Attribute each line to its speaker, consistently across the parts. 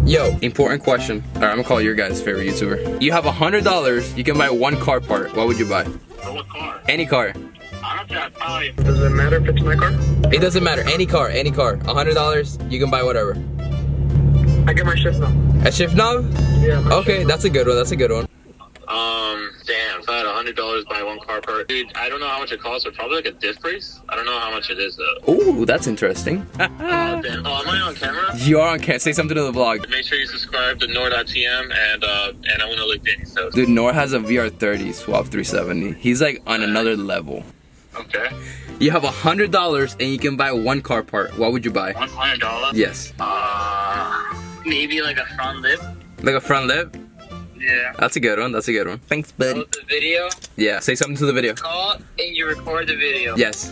Speaker 1: Yo, important question. All right, I'm gonna call your guys' favorite YouTuber. You have $100, you can buy one car part. What would you buy?
Speaker 2: For what car?
Speaker 1: Any car.
Speaker 2: Honestly, I'd probably... Does it matter if it's my car?
Speaker 1: It doesn't matter. Any car, any car. $100, you can buy whatever.
Speaker 2: I get my shift knob.
Speaker 1: A shift knob?
Speaker 2: Yeah.
Speaker 1: Okay, that's a good one. That's a good one.
Speaker 2: Damn, if I had $100 buy one car part. Dude, I don't know how much it costs, but probably like a disc brace. I don't know how much it is though.
Speaker 1: Ooh, that's interesting.
Speaker 2: Oh, damn. Oh, am I on camera?
Speaker 1: You are on camera. Say something to the vlog.
Speaker 2: Make sure you subscribe to Nor.tm and I'm gonna link Danny so.
Speaker 1: Dude, Nor has a VR30 Swap 370. He's like on another level.
Speaker 2: Okay.
Speaker 1: You have $100 and you can buy one car part. What would you buy?
Speaker 2: $100?
Speaker 1: Yes.
Speaker 2: Maybe like a front lip.
Speaker 1: Like a front lip?
Speaker 2: Yeah.
Speaker 1: That's a good one. That's a good one. Thanks, buddy.
Speaker 2: The video?
Speaker 1: Yeah. Say something to the video.
Speaker 2: Call and you record the video.
Speaker 1: Yes.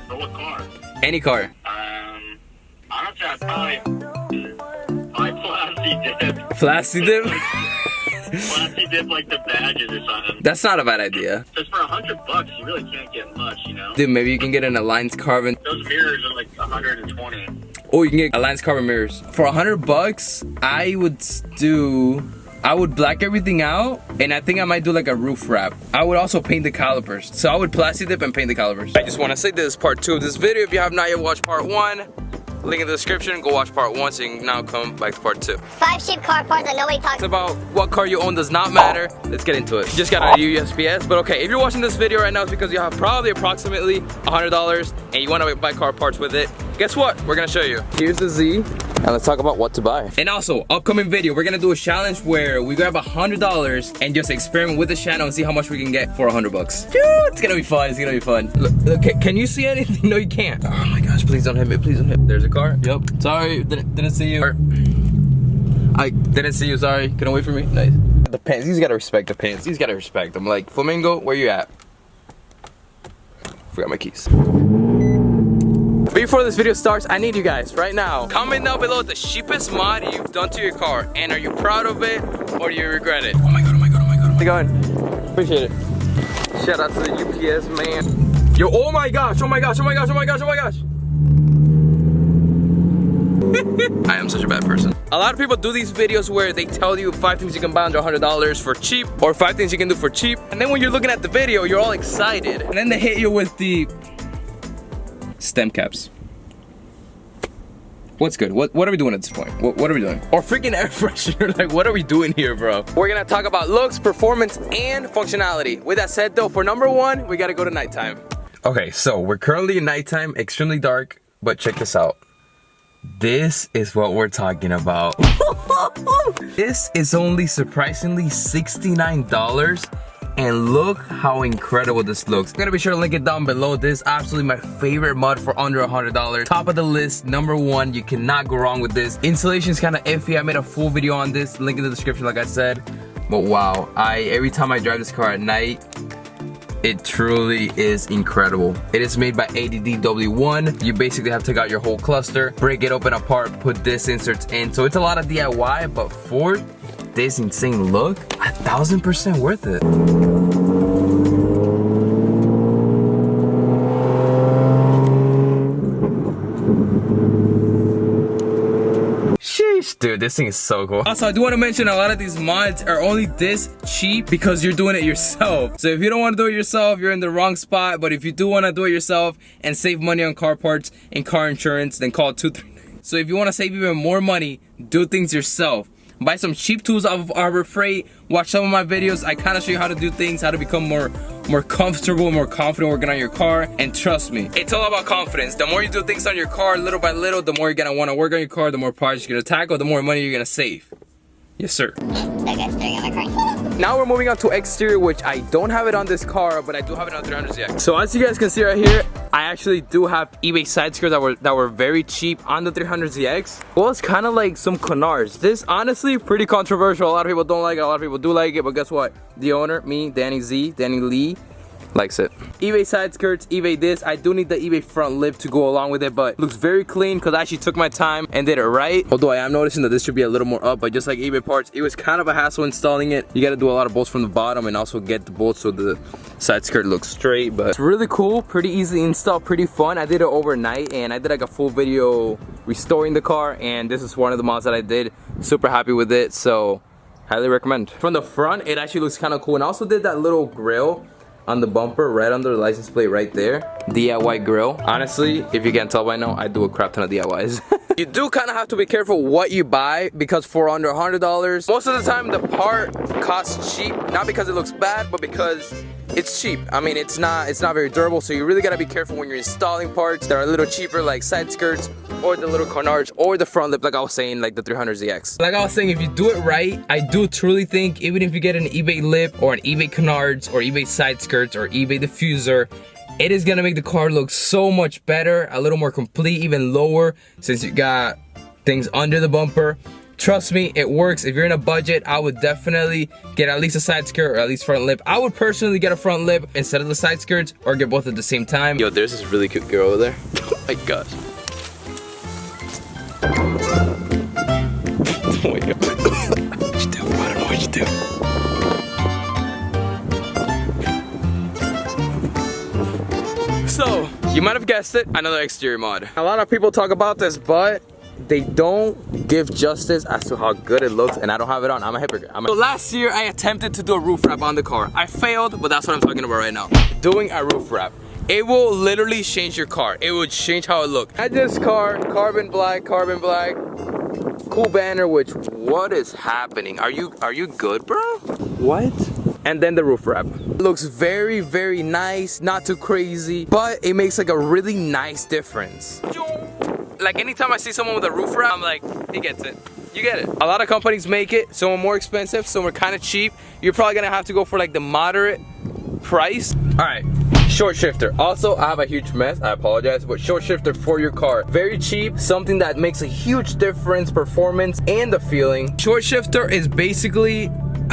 Speaker 2: For what car?
Speaker 1: Any car.
Speaker 2: Honestly, I'd probably buy Plasti Dip.
Speaker 1: Plasti dip?
Speaker 2: Plasti Dip like the badges or something.
Speaker 1: That's not a bad idea.
Speaker 2: Because for $100, you really can't get much, you know?
Speaker 1: Dude, maybe you can get an Alliance Carbon.
Speaker 2: Those mirrors are like 120.
Speaker 1: Oh, you can get Alliance Carbon mirrors. For $100, I would black everything out, and I think I might do like a roof wrap. I would also paint the calipers. So I would Plasti Dip and paint the calipers. I just want to say this is part 2 of this video. If you have not yet watched part 1, link in the description. Go watch part 1 so you can now come back to part 2.
Speaker 3: 5 cheap car parts that nobody talks
Speaker 1: It's about what car you own does not matter. Let's get into it. Just got a USPS, but okay, if you're watching this video right now, it's because you have probably approximately $100 and you want to buy car parts with it. Guess what? We're gonna show you. Here's the Z, and let's talk about what to buy. And also, upcoming video, we're gonna do a challenge where we grab $100 and just experiment with the channel and see how much we can get for $100. Dude, it's gonna be fun. It's gonna be fun. Look, can you see anything? No, you can't. Oh my gosh, please don't hit me. Please don't hit me. There's a car. Yep. Sorry, didn't see you. I didn't see you. Sorry. Couldn't wait for me. Nice. The pants. These gotta respect the pants. These gotta respect them. Like Flamingo, where you at? Forgot my keys. Before this video starts, I need you guys right now. Comment down below the cheapest mod you've done to your car. And are you proud of it or do you regret it? Oh my god, oh my god, oh my god. How's it going? Appreciate it. Shout out to the UPS man. Yo, oh my gosh, oh my gosh, oh my gosh, oh my gosh, oh my gosh. I am such a bad person. A lot of people do these videos where they tell you 5 things you can buy under $100 for cheap or 5 things you can do for cheap. And then when you're looking at the video, you're all excited. And then they hit you with the stem caps. What's good? What are we doing at this point? What are we doing? Or freaking air freshener. Like, what are we doing here, bro? We're gonna talk about looks, performance, and functionality. With that said though, for number 1, we gotta go to nighttime. Okay, so we're currently in nighttime, extremely dark, but check this out. This is what we're talking about. This is only surprisingly $69. And look how incredible this looks. I'm gonna be sure to link it down below. This is absolutely my favorite mod for under $100. Top of the list, number 1. You cannot go wrong with this. Installation is kind of iffy. I made a full video on this. Link in the description, like I said. But wow, every time I drive this car at night, it truly is incredible. It is made by ADDW1. You basically have to take out your whole cluster, break it open apart, put this inserts in. So it's a lot of DIY, but for this insane look, 1000% worth it. Sheesh, dude, this thing is so cool. Also, I do want to mention a lot of these mods are only this cheap because you're doing it yourself. So if you don't want to do it yourself, you're in the wrong spot. But if you do want to do it yourself and save money on car parts and car insurance, then call 239. So if you want to save even more money, do things yourself. Buy some cheap tools off of Harbor Freight. Watch some of my videos. I kind of show you how to do things, how to become more comfortable, more confident working on your car. And trust me, it's all about confidence. The more you do things on your car, little by little, the more you're gonna want to work on your car, the more projects you're gonna tackle, the more money you're gonna save. Yes, sir.
Speaker 3: That guy's staring at my car.
Speaker 1: Now we're moving on to exterior, which I don't have it on this car, but I do have it on 300ZX. So as you guys can see right here, I actually do have eBay side skirts that were very cheap on the 300ZX. Well, it's kind of like some Canards. This honestly pretty controversial. A lot of people don't like it, a lot of people do like it, but guess what? The owner, me, Danny Lee, likes it. eBay side skirts, eBay this. I do need the eBay front lip to go along with it, but looks very clean because I actually took my time and did it right. Although I am noticing that this should be a little more up, but just like eBay parts, it was kind of a hassle installing it. You got to do a lot of bolts from the bottom and also get the bolts so the side skirt looks straight, but it's really cool, pretty easy install, pretty fun. I did it overnight and I did like a full video restoring the car, and this is one of the mods that I did. Super happy with it, so highly recommend. From the front, it actually looks kind of cool, and I also did that little grill on the bumper right under the license plate right there. DIY grill. Honestly, if you can't tell by now, I do a crap ton of DIYs. You do kind of have to be careful what you buy, because for under $100, most of the time the part costs cheap, not because it looks bad, but because it's cheap. I mean, it's not very durable, so you really gotta be careful when you're installing parts that are a little cheaper, like side skirts or the little canards or the front lip, like I was saying, like the 300ZX. Like I was saying, if you do it right, I do truly think even if you get an eBay lip or an eBay canards or eBay side skirts or eBay diffuser, it is gonna make the car look so much better, a little more complete, even lower, since you got things under the bumper. Trust me, it works. If you're in a budget, I would definitely get at least a side skirt or at least front lip. I would personally get a front lip instead of the side skirts, or get both at the same time. Yo, there's this really cute girl over there. Oh my gosh. Oh my god. What you do? I don't know what you do. So, you might have guessed it, another exterior mod. A lot of people talk about this, but they don't give justice as to how good it looks, and I don't have it on. I'm a hypocrite. So last year, I attempted to do a roof wrap on the car. I failed, but that's what I'm talking about right now. Doing a roof wrap. It will literally change your car. It will change how it looks. I had this car, carbon black, cool banner, which, what is happening? Are you good, bro? What? And then the roof wrap. It looks very, very nice, not too crazy, but it makes like a really nice difference. Like anytime I see someone with a roof wrap, I'm like, he gets it. You get it. A lot of companies make it, some are more expensive, some are kind of cheap. You're probably gonna have to go for like the moderate price. All right, short shifter. Also, I have a huge mess, I apologize, but short shifter for your car. Very cheap, something that makes a huge difference, performance and the feeling. Short shifter is basically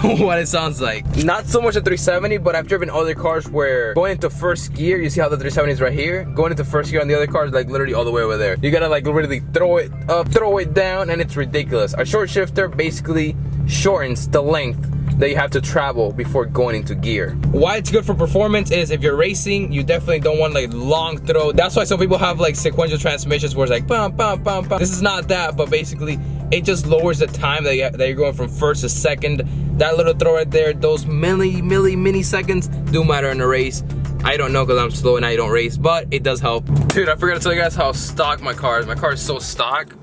Speaker 1: what it sounds like. Not so much a 370, but I've driven other cars where going into first gear, you see how the 370 is right here? Going into first gear on the other cars, like literally all the way over there. You gotta like literally throw it up, throw it down, and it's ridiculous. A short shifter basically shortens the length that you have to travel before going into gear. Why it's good for performance is if you're racing, you definitely don't want like long throw. That's why some people have like sequential transmissions where it's like bum, bum, bum, bum. This is not that, but basically it just lowers the time that you're going from first to second. That little throw right there, those milliseconds do matter in a race. I don't know because I'm slow and I don't race, but it does help. Dude, I forgot to tell you guys how stock my car is. My car is so stock.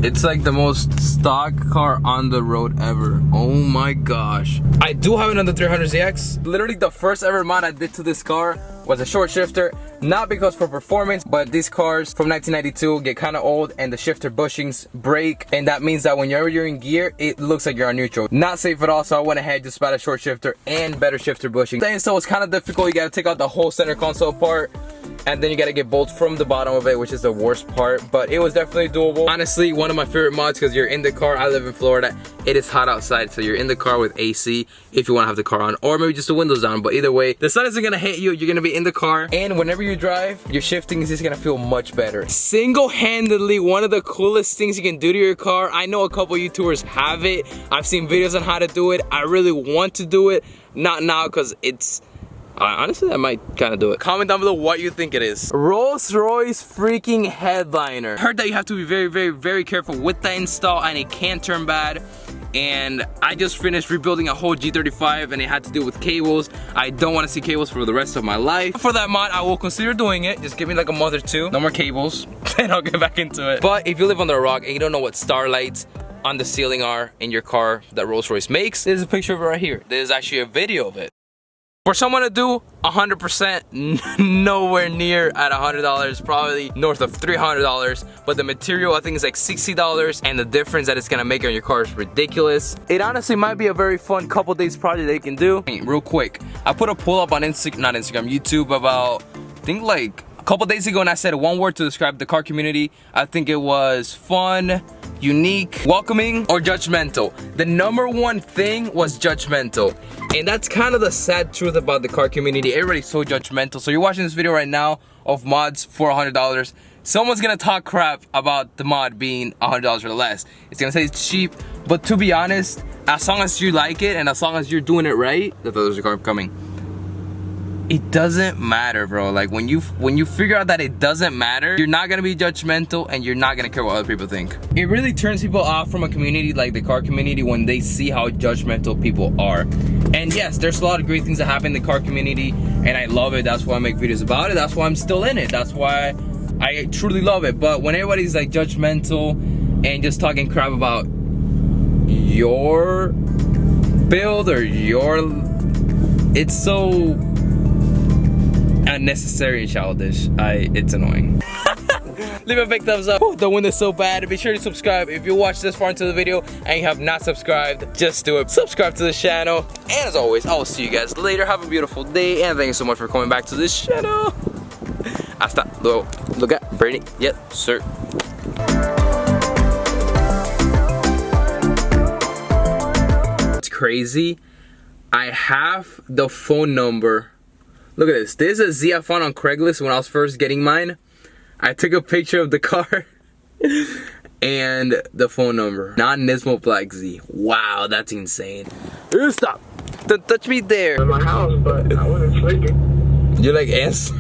Speaker 1: It's like the most stock car on the road ever. Oh my gosh. I do have it on the 300ZX. Literally the first ever mod I did to this car was a short shifter. Not because for performance, but these cars from 1992 get kind of old and the shifter bushings break. And that means that whenever you're in gear, it looks like you're on neutral. Not safe at all, so I went ahead, just bought a short shifter and better shifter bushing. And so it's kind of difficult. You gotta take out the whole center console part, and then you gotta get bolts from the bottom of it, which is the worst part, but it was definitely doable. Honestly, one of my favorite mods because you're in the car. I live in Florida. It is hot outside, so you're in the car with AC if you want to have the car on, or maybe just the windows down, but either way, the sun isn't gonna hit you. You're gonna be in the car, and whenever you drive, your shifting is just gonna feel much better. Single-handedly, one of the coolest things you can do to your car. I know a couple YouTubers have it. I've seen videos on how to do it. I really want to do it. Not now, because it's... honestly, I might kind of do it. Comment down below what you think it is. Rolls-Royce freaking headliner. Heard that you have to be very, very, very careful with the install, and it can turn bad. And I just finished rebuilding a whole G35, and it had to do with cables. I don't want to see cables for the rest of my life. For that mod, I will consider doing it. Just give me like a month or two. No more cables, and I'll get back into it. But if you live under a rock and you don't know what starlights on the ceiling are in your car that Rolls-Royce makes, there's a picture of it right here. There's actually a video of it. For someone to do 100%, nowhere near at $100, probably north of $300, but the material I think is like $60, and the difference that it's gonna make on your car is ridiculous. It honestly might be a very fun couple days project that you can do. Real quick, I put a poll up on YouTube about, I think like a couple days ago, and I said one word to describe the car community. I think it was fun, unique, welcoming, or judgmental. The #1 thing was judgmental. And that's kind of the sad truth about the car community. Everybody's so judgmental. So you're watching this video right now of mods for $100. Someone's gonna talk crap about the mod being $100 or less. It's gonna say it's cheap, but to be honest, as long as you like it and as long as you're doing it right, there's a car coming. it doesn't matter, bro. Like when you figure out that it doesn't matter, you're not gonna be judgmental and you're not gonna care what other people think. It really turns people off from a community like the car community when they see how judgmental people are. And yes, there's a lot of great things that happen in the car community, and I love it. That's why I make videos about it. That's why I'm still in it. That's why I truly love it. But when everybody's like judgmental and just talking crap about your build or it's so unnecessary and childish. It's annoying. Leave a big thumbs up. The wind is so bad. Be sure to subscribe. If you watch this far into the video and you have not subscribed, just do it. Subscribe to the channel. And as always, I will see you guys later. Have a beautiful day, and thank you so much for coming back to this channel. Hasta luego. Look at Brady. Yes, sir. It's crazy. I have the phone number. Look at this. This is a Z I found on Craigslist when I was first getting mine. I took a picture of the car and the phone number. Non-Nismo Black Z. Wow, that's insane. Stop. Don't touch me there.
Speaker 4: In my house, but I wasn't sleeping.
Speaker 1: You're like ants.